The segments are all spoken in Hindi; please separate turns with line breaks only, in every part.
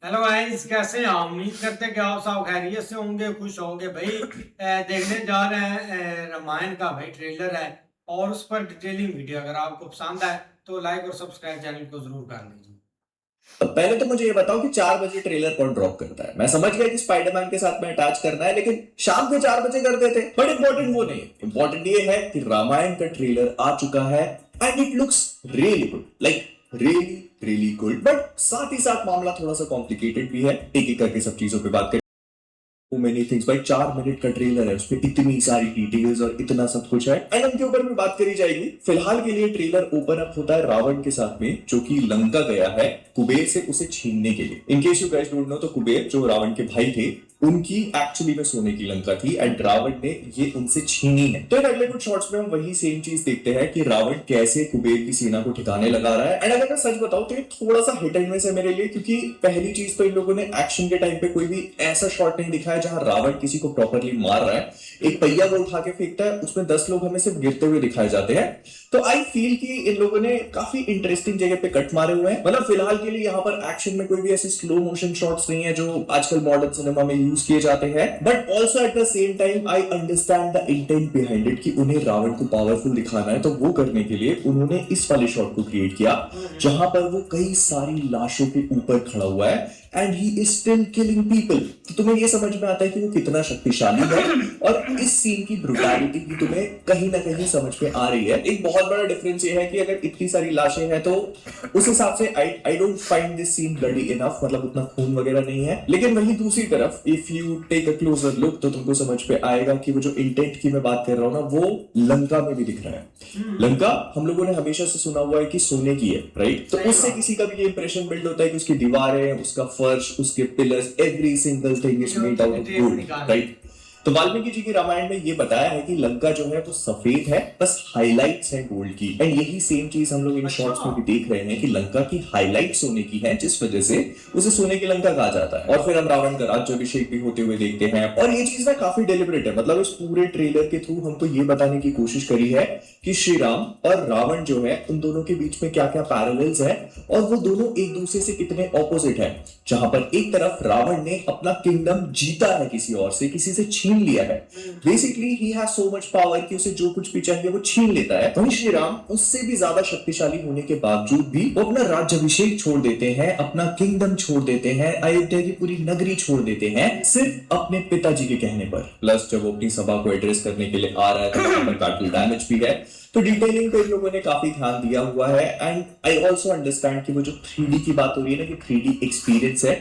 हेलो गाइस, कैसे हैं आप? उम्मीद करते हैं कि आप सब खैरियत से होंगे, खुश होंगे भाई। देखने जा रहे हैं रामायण का भाई ट्रेलर है और उस पर डिटेलिंग वीडियो। अगर आपको पसंद आए तो लाइक और सब्सक्राइब चैनल को जरूर कर दीजिए।
तो पहले तो मुझे ये बताओ कि 4 बजे ट्रेलर कौन ड्रॉप करता है। मैं समझ गया कि स्पाइडरमैन के साथ में अटैच करना है, लेकिन शाम को 4 बजे कर देते। बट इंपॉर्टेंट वो नहीं, इंपॉर्टेंट ये है कि रामायण का ट्रेलर आ चुका है and it looks really good, like really really good. But साथ ही साथ मामला थोड़ा सा कॉम्प्लिकेटेड भी है। एक एक करके सब चीजों पे बात करें। मेनी थिंग्स भाई, 4 मिनट का ट्रेलर है, उसमें इतनी सारी डिटेल्स और इतना सब कुछ है एंड उनके ऊपर भी बात करी जाएगी। फिलहाल के लिए ट्रेलर ओपन अप होता है रावण के साथ में, जो कि लंका गया है कुबेर से उसे छीनने के लिए। In case you guys don't know, तो कुबेर जो रावण के भाई थे, उनकी एक्चुअली में सोने की लंका थी एंड रावण ने ये उनसे छीनी है। तो इन अगले कुछ शॉट्स में हम वही सेम चीज देखते हैं कि रावण कैसे कुबेर की सेना को ठिकाने लगा रहा है। एंड अगर मैं सच बताऊं तो ये थोड़ा सा हिट एंड मिस है मेरे लिए, क्योंकि पहली चीज तो इन लोगों ने एक्शन के टाइम पे कोई भी ऐसा शॉट नहीं दिखाया जहां रावण किसी को प्रॉपरली मार रहा है। एक पहिया वो उठा के फेंकता है, उसमें 10 लोग हमें सिर्फ गिरते हुए दिखाए जाते हैं। तो आई फील कि इन लोगों ने काफी इंटरेस्टिंग जगह पे कट मारे हुए हैं। मतलब फिलहाल के लिए यहाँ पर एक्शन में कोई भी ऐसे स्लो मोशन शॉट्स नहीं है जो आजकल मॉडर्न सिनेमा में यूज किए जाते हैं। But also at the same time I understand the intent behind it, कि उन्हें रावण को पावरफुल दिखाना है। तो वो करने के लिए उन्होंने इस वाले शॉट को क्रिएट किया जहां पर वो कई सारी लाशों के ऊपर खड़ा हुआ है and he is still killing people. तो तुम्हें ये समझ में आता है कि वो कितना शक्तिशाली है और इस सीन की ब्रुटैलिटी की तुम्हें कहीं ना कहीं समझ में आ रही है। एक बहुत बड़ा डिफरेंस ये है कि अगर इतनी सारी लाशें हैं तो उस हिसाब से I don't find this scene bloody enough, मतलब उतना खून वगैरह नहीं है। लेकिन वहीं दूसरी तरफ if you take a closer look तो तुमको समझ में आएगा कि वो जो इंटेंट की मैं बात कर रहा हूं ना, वो लंका में भी दिख रहा है। लंका हम लोगों ने हमेशा से सुना हुआ है कि सोने की है, राइट? तो उससे किसी का भी ये इंप्रेशन बिल्ड होता है कि उसकी दीवारें, उसका फर्श, उसके pillars, every single thing is made out of gold, right? तो वाल्मीकि जी के रामायण में ये बताया है कि लंका जो है वो सफेद है, बस हाइलाइट्स हैं गोल्ड की। एंड यही सेम चीज हम लोग इन शॉट्स में भी देख रहे हैं कि लंका की हाइलाइट सोने की है, जिस वजह से उसे सोने की लंका कहा जाता है। और फिर हम रावण का राज्याभिषेक भी होते हुए देखते हैं। और ये चीज ना काफी डेलिबरेट है, मतलब इस पूरे ट्रेलर के थ्रू हमको ये बताने की कोशिश करी है कि श्री राम और रावण जो है उन दोनों के बीच में क्या क्या पैरेलल्स है और वो दोनों एक दूसरे से कितने ऑपोजिट है। जहां पर एक तरफ रावण ने अपना किंगडम जीता है किसी और से, किसी से छीन लिया है। Basically he has so much power कि उसे जो कुछ भी चाहिए वो छीन लेता है। वहीं श्री राम उससे भी ज्यादा शक्तिशाली होने के बावजूद भी वो अपना राज्याभिषेक छोड़ देते हैं, अपना किंगडम छोड़ देते हैं, अयोध्या की पूरी नगरी छोड़ देते हैं, सिर्फ अपने पिताजी के कहने पर। प्लस जब वो अपनी सभा को एड्रेस करने के लिए आ रहा है तो वहां पर काफी डैमेज भी है। तो डिटेलिंग पे इन लोगों ने काफी ध्यान दिया हुआ है। एंड आई ऑल्सो अंडरस्टैंड कि वो जो 3D की बात हो रही है ना, कि 3D एक्सपीरियंस है,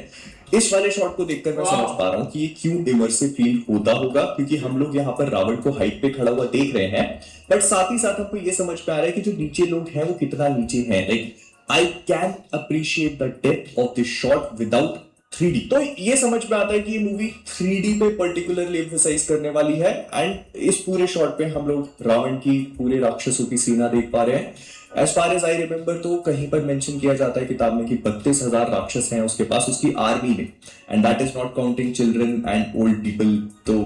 इस वाले शॉट को देखकर मैं समझ पा रहा हूँ कि ये क्यों इमर्सिव फील होता होगा, क्योंकि हम लोग यहाँ पर रावण को हाइट पे खड़ा हुआ देख रहे हैं, बट साथ ही साथ हमको ये समझ में आ रहा है कि जो नीचे लोग हैं वो कितना नीचे हैं। Like I can appreciate the depth of this shot without 3D। तो ये समझ में आता है कि ये मूवी 3D पे पर्टिकुलरली एम्फसाइज करने वाली है। एंड इस पूरे शॉट पे हम लोग रावण की पूरे राक्षसों की सेना देख पा रहे हैं। As far as I remember तो कहीं पर मेंशन किया जाता है किताब में कि 32,000 राक्षस हैं उसके पास, उसकी आर्मी में, and that is not counting children and old people. तो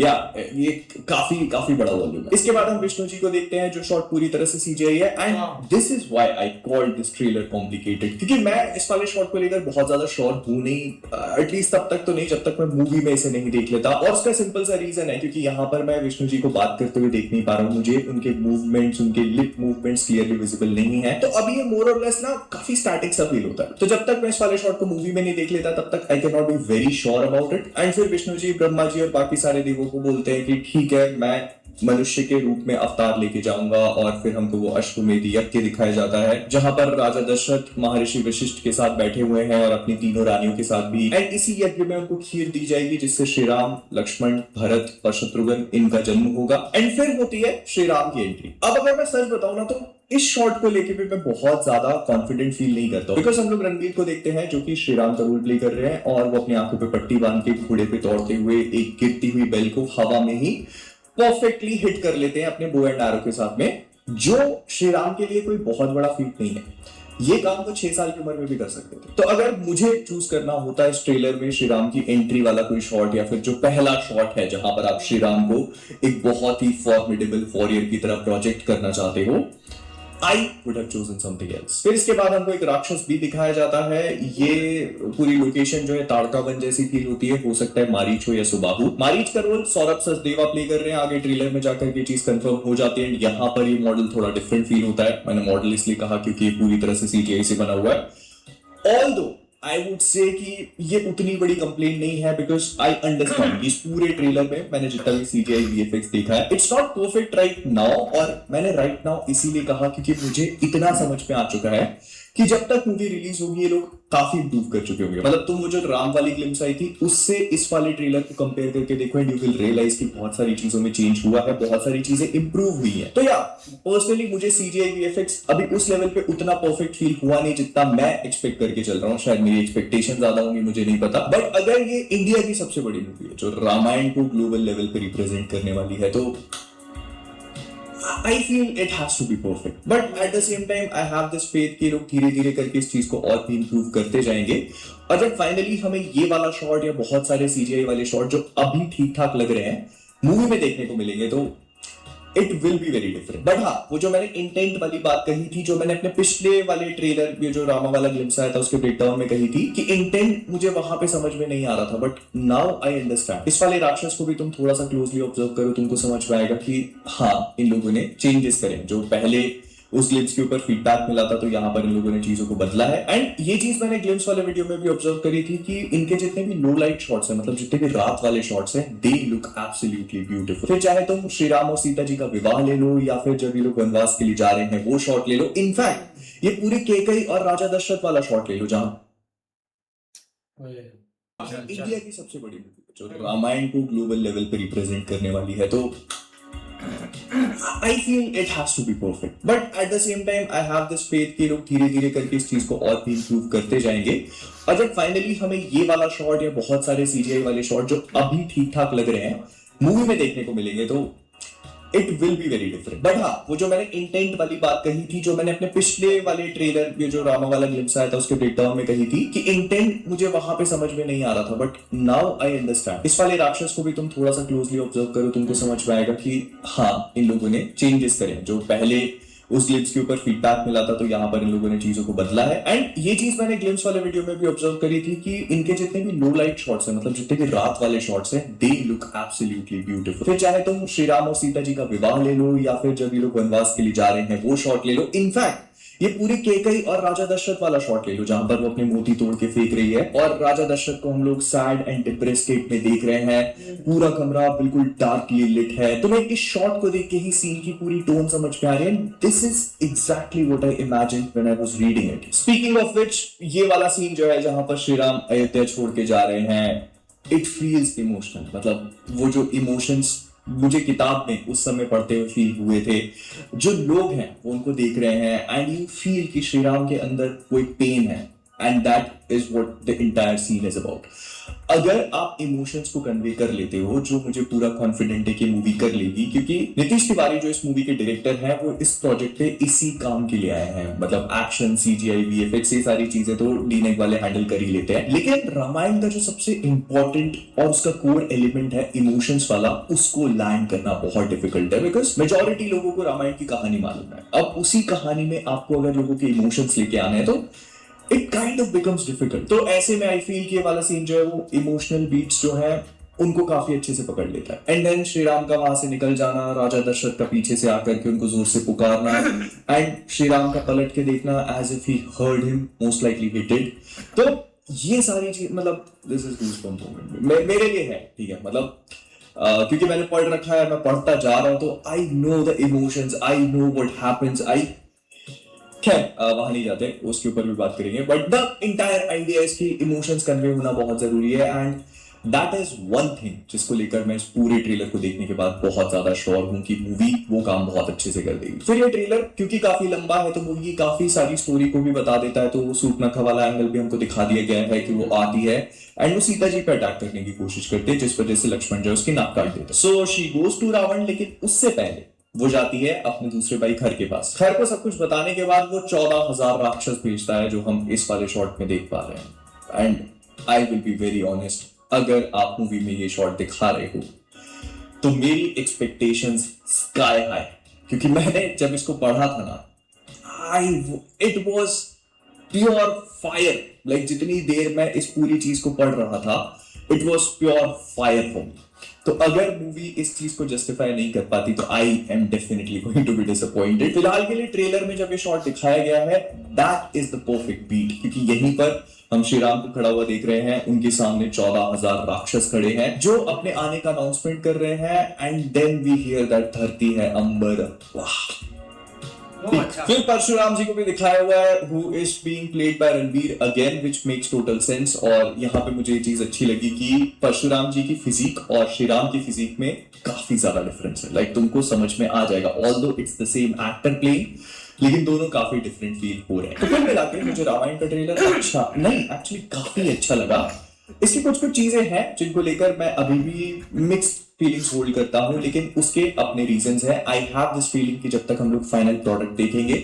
या ये काफी काफी बड़ा वॉल्यूम है। इसके बाद हम विष्णु जी को देखते हैं जो शॉट पूरी तरह से सीजीआई है। And this is why I called this trailer complicated, क्योंकि मैं इस वाले शॉट को लेकर बहुत ज्यादा श्योर हूं नहीं, एटलीस्ट तब तक तो नहीं जब तक मैं मूवी में इसे नहीं देख लेता। और उसका सिंपल सा रीजन है क्योंकि यहाँ पर मैं विष्णु जी को बात करते हुए देख नहीं पा रहा हूँ, मुझे उनके मूवमेंट्स, उनके लिप मूवमेंट्स क्लियरली विजिबल नहीं है। तो अब ये मोर और लेस ना काफी स्टैटिक सा फील होता है। तो जब तक मैं इस वाले शॉट को मूवी में नहीं देख लेता तब तक I can not be very sure about it. And फिर विष्णु जी, ब्रह्मा जी और बाकी सारे देवों को बोलते हैं कि ठीक है, मैं मनुष्य के रूप में अवतार लेके जाऊंगा। और फिर हमको वो अश्वमेध यज्ञ दिखाया जाता है जहां पर राजा दशरथ महर्षि वशिष्ठ के साथ बैठे हुए हैं और अपनी तीनों रानियों के साथ भी। एंड इसी यज्ञ में उनको खीर दी जाएगी जिससे श्री राम, लक्ष्मण, भरत और शत्रुघ्न इनका जन्म होगा। एंड फिर होती है श्री राम की एंट्री। अब अगर मैं सच बताऊं ना तो इस शॉट को लेके भी मैं बहुत ज्यादा कॉन्फिडेंट फील नहीं करता, बिकॉज हम लोग रणवीर को देखते हैं जो कि श्री राम का रोल प्ले कर रहे हैं और वो अपनी आंखों पे पट्टी बांध के घोड़े पे दौड़ते हुए एक गिरती हुई बेल को हवा में ही परफेक्टली हिट कर लेते हैं अपने बो एंड एरो के साथ में, जो श्री राम के लिए कोई बहुत बड़ा फीट नहीं है। ये काम तो 6 साल की उम्र में भी कर सकते थे। तो अगर मुझे चूज करना होता इस ट्रेलर में श्री राम की एंट्री वाला कोई शॉट या फिर जो पहला शॉट है जहां पर आप श्री राम को एक बहुत ही फॉर्मिडेबल वॉरियर की तरह प्रोजेक्ट करना चाहते हो, I would have chosen something else. फिर इसके बाद हमको एक राक्षस भी दिखाया जाता है। ये पूरी लोकेशन जो है ताड़कावन जैसी फील होती है। हो सकता है मारीच हो या सुबाहु। मारीच का रोल सौरभ सचदेवा प्ले कर रहे हैं। आगे ट्रेलर में जाकर ये चीज कंफर्म हो जाती है। यहाँ पर ये मॉडल थोड़ा डिफरेंट फील होता है। मैंने मॉडल इसलिए कहा क्योंकि ये पूरी तरह से CGI से बना हुआ है। ऑल्दो आई वुड से कि ये उतनी बड़ी कंप्लेंट नहीं है, बिकॉज आई अंडरस्टैंड इस पूरे ट्रेलर में मैंने जितना भी CGI VFX देखा है, it's not perfect right now. और मैंने राइट नाउ इसीलिए कहा क्योंकि मुझे इतना समझ में आ चुका है कि जब तक मूवी रिलीज होगी ये लोग काफी इंप्रूव कर चुके होंगे। मतलब तुम वो जो राम वाली ग्लिम्स आई थी उससे इस वाले ट्रेलर को कंपेयर करके देखो एंड यू विल रियलाइज कि बहुत सारी चीजों में चेंज हुआ है, बहुत सारी चीजें इंप्रूव हुई है। तो या पर्सनली मुझे CGI VFX अभी उस लेवल पे उतना परफेक्ट फील हुआ नहीं जितना मैं एक्सपेक्ट करके चल रहा हूँ। शायद मेरी एक्सपेक्टेशन ज्यादा होंगी, मुझे नहीं पता। बट अगर ये इंडिया की सबसे बड़ी मूवी है जो रामायण को ग्लोबल लेवल पे रिप्रेजेंट करने वाली है, तो I feel it has to be perfect. But at the same time, I have this faith कि लोग धीरे धीरे करके इस चीज को और भी इंप्रूव करते जाएंगे। और जब फाइनली हमें ये वाला शॉट या बहुत सारे CGI वाले शॉट जो अभी ठीक ठाक लग रहे हैं मूवी में देखने को मिलेंगे, तो it will be very different. But हाँ, वो जो मैंने इंटेंट वाली बात कही थी, जो मैंने अपने पिछले वाले ट्रेलर, ये जो रामा वाला ग्लिम्स आया था उसके ब्रेकडाउन में कही थी कि इंटेंट मुझे वहां पे समझ में नहीं आ रहा था, बट नाउ आई अंडरस्टैंड। इस वाले राक्षस को भी तुम थोड़ा सा क्लोजली ऑब्जर्व करो, तुमको समझ में आएगा कि हाँ, इन लोगों ने चेंजेस करे। जो पहले उस ग्लिम्स के ऊपर फीडबैक मिला था, तो यहाँ पर इन लोगों ने चीजों को बदला है। एंड ये चीज मैंने ग्लिम्स वाले वीडियो में भी ऑब्जर्व करी थी कि इनके जितने भी लो लाइट शॉट्स हैं, मतलब जितने भी रात वाले शॉट्स हैं, दे लुक एब्सोल्युटली ब्यूटीफुल। फिर चाहे तुम श्री राम और सीता जी का विवाह ले लो, या फिर जब ये लोग वनवास के लिए जा रहे हैं वो शॉट ले लो। इनफैक्ट ये पूरी केकई और राजा दशरथ वाला शॉट ले लो, जहां इंडिया की सबसे बड़ी मूवी जो रामायण को ग्लोबल लेवल पे रिप्रेजेंट करने वाली है, तो I feel it has to be perfect. But at the same time, I have this faith कि लोग धीरे धीरे करके इस चीज को और भी इंप्रूव करते जाएंगे। और जब फाइनली हमें ये वाला शॉट या बहुत सारे CGI वाले शॉट जो अभी ठीक ठाक लग रहे हैं मूवी में देखने को मिलेंगे, तो it will be very different. But हाँ, वो जो मैंने इंटेंट वाली बात कही थी, जो मैंने अपने पिछले वाले ट्रेलर, ये जो रामा वाला ग्लिम्स आया था उसके ब्रेकडाउन में कही थी कि इंटेंट मुझे वहां पे समझ में नहीं आ रहा था, बट नाउ आई अंडरस्टैंड। इस वाले राक्षस को भी तुम थोड़ा सा क्लोजली ऑब्जर्व करो, तुमको समझ में आएगा कि हाँ, इन लोगों ने चेंजेस करे। जो पहले उस ग्लिम्स के ऊपर फीडबैक मिला था, तो यहाँ पर इन लोगों ने चीजों को बदला है। एंड ये चीज मैंने ग्लिम्स वाले वीडियो में भी ऑब्जर्व करी थी कि इनके जितने भी लो लाइट शॉट्स हैं, मतलब जितने भी रात वाले शॉट्स हैं, दे लुक एब्सोल्युटली ब्यूटीफुल। फिर चाहे तुम श्री राम और सीता जी का विवाह ले लो, या फिर जब ये लोग वनवास के लिए जा रहे हैं वो शॉट ले लो। इनफैक्ट ये पूरी केकई और राजा दशरथ वाला शॉट ले लो, जहां पर वो अपने मोती तोड़ के फेंक रही है और राजा दशरथ को हम लोग सैड एंड डिप्रेस स्टेट में देख रहे हैं। पूरा कमरा बिल्कुल डार्कली लिट है। तुम्हें इस शॉट को देख के ही सीन की पूरी टोन समझ में आ रही है। This is exactly what I imagined when I was reading it. Speaking of which, ये वाला सीन जो है जहां पर श्री राम अयोध्या छोड़ के जा रहे हैं, इट फील्स इमोशनल। मतलब वो जो इमोशंस मुझे किताब में उस समय पढ़ते हुए फील हुए थे, जो लोग हैं वो उनको देख रहे हैं, एंड यू फील कि श्री राम के अंदर कोई पेन है, and that is what the entire scene is about. अगर आप इमोशंस को कन्वे कर लेते हो, जो मुझे पूरा कॉन्फिडेंट है कि मूवी कर लेगी, क्योंकि नीतीश तिवारी जो इस मूवी के डायरेक्टर हैं वो इस प्रोजेक्ट पे इसी काम के लिए आए हैं। मतलब एक्शन, CGI, VFX, ये सारी चीजें तो डीनेक वाले हैंडल कर ही लेते हैं, लेकिन रामायण का जो सबसे इंपॉर्टेंट और उसका कोर एलिमेंट है इमोशंस वाला, उसको लैंड करना बहुत डिफिकल्ट है, बिकॉज मेजॉरिटी लोगों को रामायण की कहानी मालूम है। अब उसी कहानी में आपको अगर लोगों के इमोशंस लेके आने हैं, तो it kind of becomes difficult. तो ऐसे में आई फील कि ये वाला सीन जो है वो इमोशनल बीट्स जो है उनको काफी अच्छे से पकड़ लेता है। एंड देन श्री राम का वहां से निकल जाना, राजा दशरथ का पीछे से आकर के उनको जोर से पुकारना, एंड श्री राम का पलट के देखना as if he heard him, most likely he did. तो ये सारी चीज, मतलब दिस इज गूज़बम्प मोमेंट मेरे लिए है, ठीक है। मतलब क्योंकि मैंने पढ़ रखा है, मैं पढ़ता जा रहा हूं, तो I know the emotions, I know what happens. खैर वहां नहीं जाते, उसके ऊपर भी बात करेंगे, but the entire idea is कि इमोशंस कन्वे होना बहुत जरूरी है, and that is one thing जिसको लेकर मैं इस पूरे ट्रेलर को देखने के बाद बहुत ज्यादा श्योर हूं कि मूवी वो काम बहुत अच्छे से कर देगी। फिर ये ट्रेलर क्योंकि काफी लंबा है, तो मूवी की काफी सारी स्टोरी को भी बता देता है। तो वो सूर्पनखा वाला एंगल भी हमको दिखा दिया गया है कि वो आती है एंड वो सीता जी पर अटैक करने की कोशिश करते हैं, जिस वजह से लक्ष्मण जो उसकी नाक काट देते। So she goes to Ravan, लेकिन उससे पहले वो जाती है अपने दूसरे भाई खर के पास। खर को सब कुछ बताने के बाद वो 14,000 राक्षस भेजता है, जो हम इस वाले शॉट में देख पा रहे हैं। And I will be very honest, अगर आप मूवी में ये शॉट दिखा रहे हो तो मेरी एक्सपेक्टेशंस स्काई हाई, क्योंकि मैंने जब इसको पढ़ा था ना, it was pure fire. Like जितनी देर मैं इस पूरी चीज को पढ़ रहा था, it was pure fire for me. तो अगर मूवी इस चीज को जस्टिफाई नहीं कर पाती तो I am definitely going to be disappointed. फिलहाल के लिए ट्रेलर में जब ये शॉट दिखाया गया है, that is the perfect beat, क्योंकि यहीं पर हम श्री राम को खड़ा हुआ देख रहे हैं, उनके सामने 14,000 राक्षस खड़े हैं जो अपने आने का अनाउंसमेंट कर रहे हैं, and then we hear that धरती है अंबर। वाह।
अच्छा।
फिर परशुराम जी को भी दिखाया हुआ है, who is being played by Ranbir again, which makes total sense। और यहाँ पे मुझे ये चीज अच्छी लगी कि परशुराम जी की फिजिक और श्री राम की फिजिक में काफी ज्यादा डिफरेंस है। लाइक तुमको समझ में आ जाएगा, although it's the same actor playing, लेकिन दोनों काफी डिफरेंट फील हो रहे हैं। तो कुल मिलाकर मुझे रामायण का ट्रेलर अच्छा नहीं, एक्चुअली काफी अच्छा लगा। इसकी कुछ कुछ चीजें हैं जिनको लेकर मैं अभी भी मिक्स्ड फीलिंग्स होल्ड करता हूं, लेकिन उसके अपने रीजंस हैं। आई हैव दिस फीलिंग कि जब तक हम लोग फाइनल प्रोडक्ट देखेंगे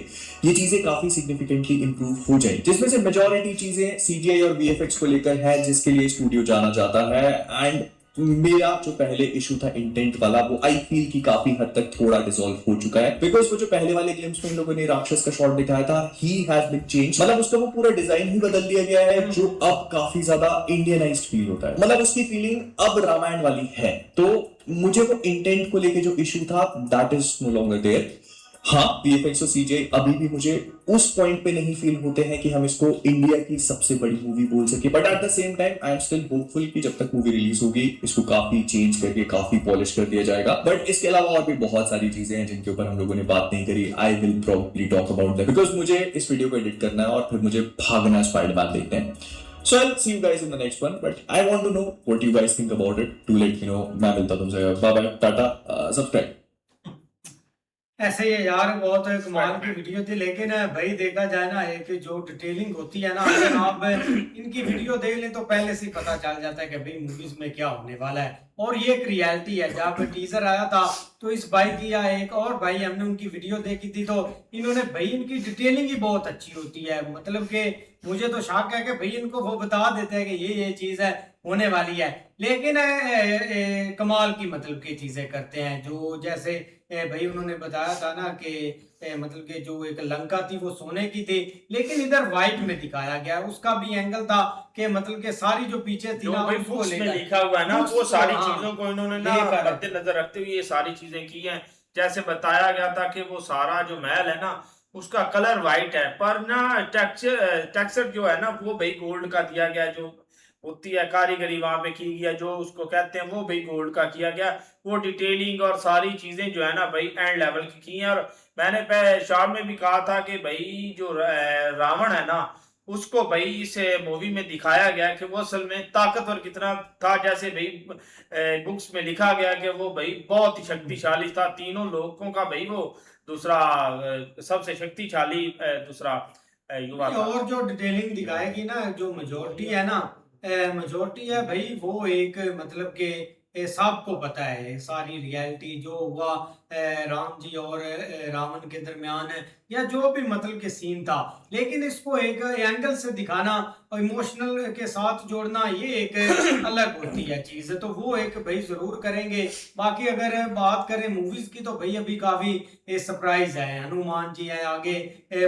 ये चीजें काफी सिग्निफिकेंटली इंप्रूव हो जाएंगी, जिसमें से मेजॉरिटी चीजें सीजीआई और वीएफएक्स को लेकर है, जिसके लिए स्टूडियो जाना जाता है। एंड मेरा जो पहले इशू था इंटेंट वाला, वो आई फील कि काफी हद तक थोड़ा डिसॉल्व हो चुका है, बिकॉज वो जो पहले वाले गेम्स में इन लोगों ने राक्षस का शॉट दिखाया था, ही हैज बीन चेंज। मतलब उसका वो पूरा डिजाइन ही बदल दिया गया है, जो अब काफी ज्यादा इंडियनाइज्ड फील होता है। मतलब उसकी फीलिंग अब रामायण वाली है। तो मुझे वो इंटेंट को लेके जो इशू था, that is no longer there. हाँ, वीएफएक्स और सीजीआई अभी भी मुझे उस पॉइंट पे नहीं फील होते हैं कि हम इसको इंडिया की सबसे बड़ी मूवी बोल सके, but at the same time I am still hopeful कि जब तक मूवी रिलीज होगी इसको काफी चेंज करके काफी पॉलिश कर दिया जाएगा। बट इसके अलावा और भी बहुत सारी चीजें हैं जिनके ऊपर हम लोगों ने बात नहीं करी। I will probably talk about that, because मुझे इस वीडियो को एडिट करना है और फिर मुझे भागना स्पाइडरमैन देखते हैं। So I'll see you guys in the next one, but I want to know what you guys think about it. Do let me know. मैं मिलता हूँ तुमसे। Bye bye, Tata, subscribe.
ऐसे ही है यार, बहुत कमाल की वीडियो थी। लेकिन भाई देखा जाए ना, एक जो डिटेलिंग होती है ना, अगर आप इनकी वीडियो देख लें तो पहले से ही पता चल जाता है कि भाई मूवीज में क्या होने वाला है। और ये एक रियलिटी है। जब टीजर आया था तो इस भाई की या एक और भाई, हमने उनकी वीडियो देखी थी, तो इन्होंने भाई इनकी डिटेलिंग ही बहुत अच्छी होती है। मतलब कि मुझे तो शौक है कि भाई इनको वो बता देते हैं कि ये चीज है, होने वाली है। लेकिन कमाल की मतलब की चीजें करते हैं। जो जैसे भाई उन्होंने बताया था ना कि मतलब कि जो एक लंका थी वो सोने की थी, लेकिन इधर व्हाइट में दिखाया गया। उसका भी एंगल था कि मतलब कि सारी जो पीछे थी ना,
भाई
उसको
बुक्स में
लेकर
लिखा हुआ है ना,
बुक्स
वो
को,
सारी
हाँ,
चीजों को इन्होंने ना
लेकर
मद्देनजर रखते हुए ये सारी चीजें की हैं। जैसे बताया गया था कि वो सारा जो महल है ना, उसका कलर व्हाइट है, पर ना टेक्सचर जो है ना, वो भाई गोल्ड का दिया गया। जो होती है कारीगरी वहां पे की गई है, जो उसको कहते हैं, वो भाई गोल्ड का किया गया। वो डिटेलिंग और सारी चीजें जो है ना भाई एंड लेवल की हैं। और मैंने शाम में भी कहा था कि भाई जो रावण है ना, उसको भाई इस मूवी में दिखाया गया कि वो असल में ताकतवर कितना था। जैसे भाई बुक्स में लिखा गया कि वो भाई बहुत ही शक्तिशाली था, तीनों लोगों का भाई वो दूसरा सबसे शक्तिशाली दूसरा युवा था।
और जो डिटेलिंग दिखाएगी ना, जो मेजोरिटी है ना, मेजोरिटी है भाई, वो एक मतलब कि सबको पता है सारी रियलिटी जो हुआ राम जी और रावण के दरमियान, या जो भी मतलब के सीन था। लेकिन इसको एक एंगल से दिखाना और इमोशनल के साथ जोड़ना, ये एक अलग होती है चीज। तो वो एक भाई जरूर करेंगे। बाकी अगर बात करें मूवीज की, तो भाई अभी काफी सरप्राइज है। हनुमान जी है आगे,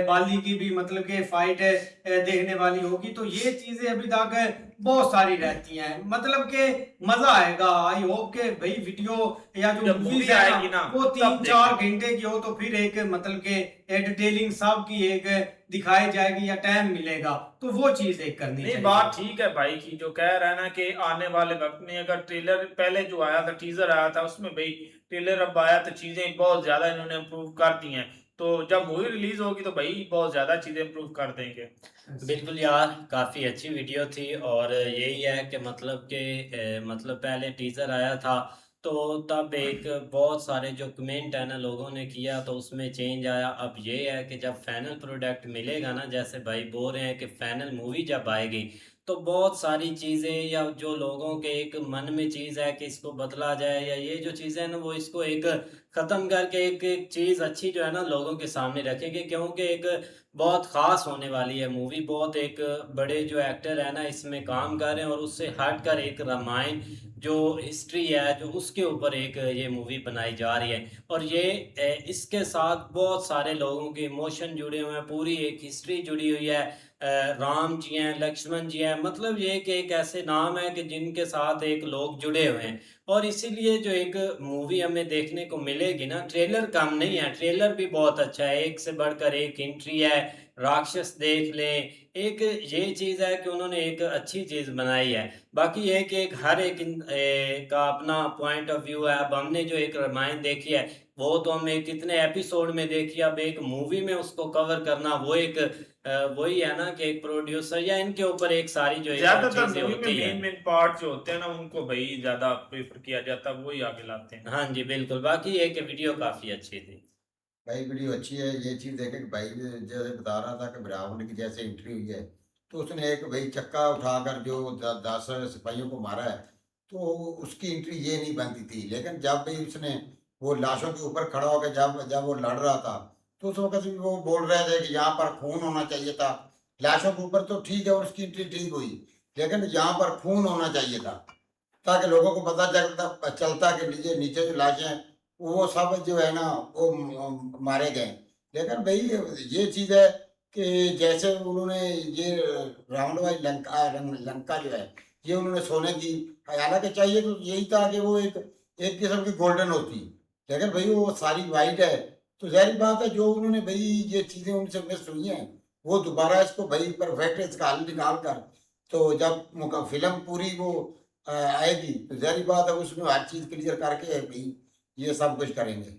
बाली की भी मतलब के फाइट देखने वाली होगी। तो ये चीजें अभी तक बहुत सारी रहती हैं, मतलब के मजा आएगा। आई होप के भाई वीडियो या जो
जब
मूवीज
मूवी
है
आएगी
ना,
ना,
वो
तब
3-4 घंटे की हो, तो फिर एक मतलब के डिटेलिंग सब की एक दिखाई जाएगी या टाइम मिलेगा, तो वो चीज एक करनी
नहीं,
चाहिए।
बात ठीक है भाई की जो कह रहा है ना कि आने वाले वक्त में अगर ट्रेलर पहले जो आया था, टीजर आया था, उसमें भाई ट्रेलर अब आया तो चीजें बहुत ज्यादा इन्होंने इम्प्रूव कर दी हैं। तो जब मूवी रिलीज होगी तो भाई बहुत ज्यादा चीजें इम्प्रूव कर देंगे।
बिल्कुल यार, काफ़ी अच्छी वीडियो थी। और यही है कि मतलब कि मतलब पहले टीज़र आया था तो तब एक बहुत सारे जो कमेंट है ना लोगों ने किया, तो उसमें चेंज आया। अब ये है कि जब फाइनल प्रोडक्ट मिलेगा ना, जैसे भाई बोल रहे हैं कि फाइनल मूवी जब आएगी तो बहुत सारी चीज़ें या जो लोगों के एक मन में चीज़ है कि इसको बदला जाए, या ये जो चीज़ें हैं ना वो इसको एक ख़त्म करके एक एक चीज़ अच्छी जो है ना लोगों के सामने रखेंगे, क्योंकि एक बहुत ख़ास होने वाली है मूवी। बहुत एक बड़े जो एक्टर है ना इसमें काम कर रहे हैं, और उससे हट कर एक रामायण जो हिस्ट्री है जो उसके ऊपर एक ये मूवी बनाई जा रही है। और ये इसके साथ बहुत सारे लोगों के इमोशन जुड़े हुए हैं, पूरी एक हिस्ट्री जुड़ी हुई है। राम जी हैं, लक्ष्मण जी हैं, मतलब ये कि एक ऐसे नाम है कि जिनके साथ एक लोग जुड़े हुए हैं। और इसीलिए जो एक मूवी हमें देखने को मिलेगी ना, ट्रेलर कम नहीं है, ट्रेलर भी बहुत अच्छा है, एक से बढ़कर एक एंट्री है। राक्षस देख लें, एक ये चीज़ है कि उन्होंने एक अच्छी चीज़ बनाई है। बाकी ये है कि एक हर एक का अपना पॉइंट ऑफ व्यू है। अब हमने जो एक रामायण देखी है वो तो हमें कितने एपिसोड में देखी, अब एक मूवी में उसको कवर करना वो एक वही है ना कि एक प्रोड्यूसर या इनके ऊपर एक सारी जो एक
ज्यादातर
चीज़ें
मूवी में
होती हैं।
मेन पार्ट जो होते हैं ना उनको भाई ज्यादा प्रेफर किया जाता है, वही आगे लाते हैं।
हाँ जी, बिल्कुल। बाकी ये कि वीडियो काफ़ी अच्छी थी।
भाई वीडियो अच्छी है। ये चीज़ देखे कि भाई जैसे बता रहा था कि रावण की जैसे एंट्री हुई है, तो उसने एक भाई चक्का उठाकर जो 10 सिपाहियों को मारा है, तो उसकी एंट्री ये नहीं बनती थी। लेकिन जब भी उसने वो लाशों के ऊपर खड़ा होकर जब जब वो लड़ रहा था, तो उस वक्त भी वो बोल रहे थे कि यहाँ पर खून होना चाहिए था। लाशों के ऊपर तो ठीक है, उसकी एंट्री ठीक हुई, लेकिन यहाँ पर खून होना चाहिए था, ताकि लोगों को पता चलता चलता कि नीचे नीचे जो लाशें हैं वो सब जो है ना वो मारे गए। लेकिन भाई ये चीज़ है कि जैसे उन्होंने ये रावण भाई लंका जो है ये उन्होंने सोने की, हालांकि चाहिए तो यही था कि वो एक एक किस्म की गोल्डन होती, लेकिन भाई वो सारी वाइट है। तो जाहिर बात है जो उन्होंने भाई ये चीज़ें उनसे मिस हुई हैं, वो दोबारा इसको भाई परफेक्ट इसका हल निकाल कर, तो जब फिल्म पूरी वो आएगी तो जाहिर बात है उसमें हर चीज़ क्लियर करके भाई ये सब कुछ करेंगे।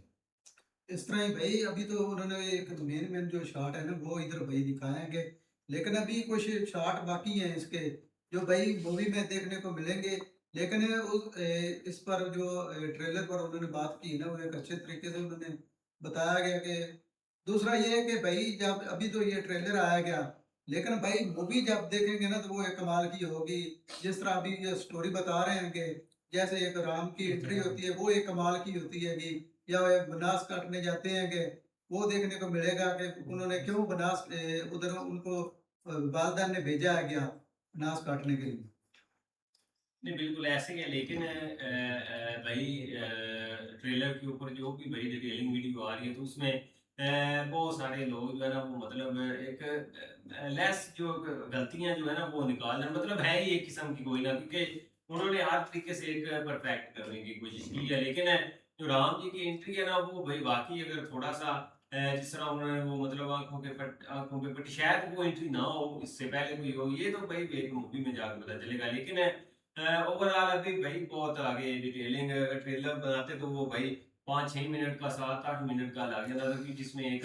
इस तरह ही भाई अभी तो उन्होंने एक मेन मेन जो शॉट है ना वो इधर भाई दिखाएंगे, लेकिन अभी कुछ शॉट बाकी हैं इसके जो भाई मूवी में देखने को मिलेंगे। लेकिन इस पर जो ट्रेलर पर उन्होंने बात की ना वो एक अच्छे तरीके से उन्होंने बताया गया कि दूसरा ये है कि भाई जब अभी तो ये ट्रेलर आया गया, लेकिन भाई मूवी जब देखेंगे ना तो वो एक कमाल की होगी। जिस तरह अभी ये स्टोरी बता रहे हैं कि जैसे एक राम की एंट्री होती है वो एक कमाल की होती है कि, या वे बनास काटने जाते हैं कि वो देखने को मिलेगा कि उन्होंने क्यों बनास उधर उनको वालदा ने भेजा है गया बनास काटने के लिए।
नहीं बिल्कुल ऐसे ही है, लेकिन भाई ट्रेलर के ऊपर जो भी भाई डिटेलिंग वीडियो आ रही है तो उसमें बहुत सारे लोग जो है ना वो मतलब एक लेस जो गलतियां जो है ना वो निकाल रहे हैं, मतलब है ही एक किस्म की कोई ना, क्योंकि उन्होंने हर तरीके से एक परफेक्ट करने की कोशिश की है। लेकिन जो राम जी की एंट्री है ना वो भाई वाकई अगर थोड़ा सा जिस तरह उन्होंने वो मतलब आंखों पे पट्टी, शायद वो एंट्री ना हो, इससे पहले कोई हो, ये तो भाई एक मूवी में जाकर पता चलेगा। लेकिन ओवरऑल अभी भाई बहुत आगे डिटेलिंग ट्रेलर बनाते तो वो भाई 5-6 मिनट का 7-8 मिनट का लग जाता था, कि जिसमें एक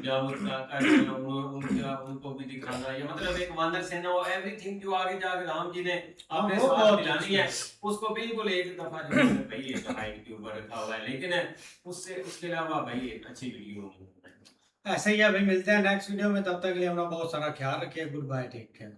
जामुन का करना, उनको भी दिखाना, या मतलब एक वानर सेना और एवरीथिंग जो आगे जाके राम जी ने अपने
वो
साथ
बहुत
मिलानी है उसको बिल्कुल एक दफा जो है भाई एक हाइट के ऊपर रखा हुआ है। लेकिन उससे उसके अलावा भाई एक अच्छी वीडियो
ऐसे ही अभी मिलते हैं नेक्स्ट वीडियो में, तब तक के लिए अपना बहुत सारा ख्याल रखिए। Goodbye, take care.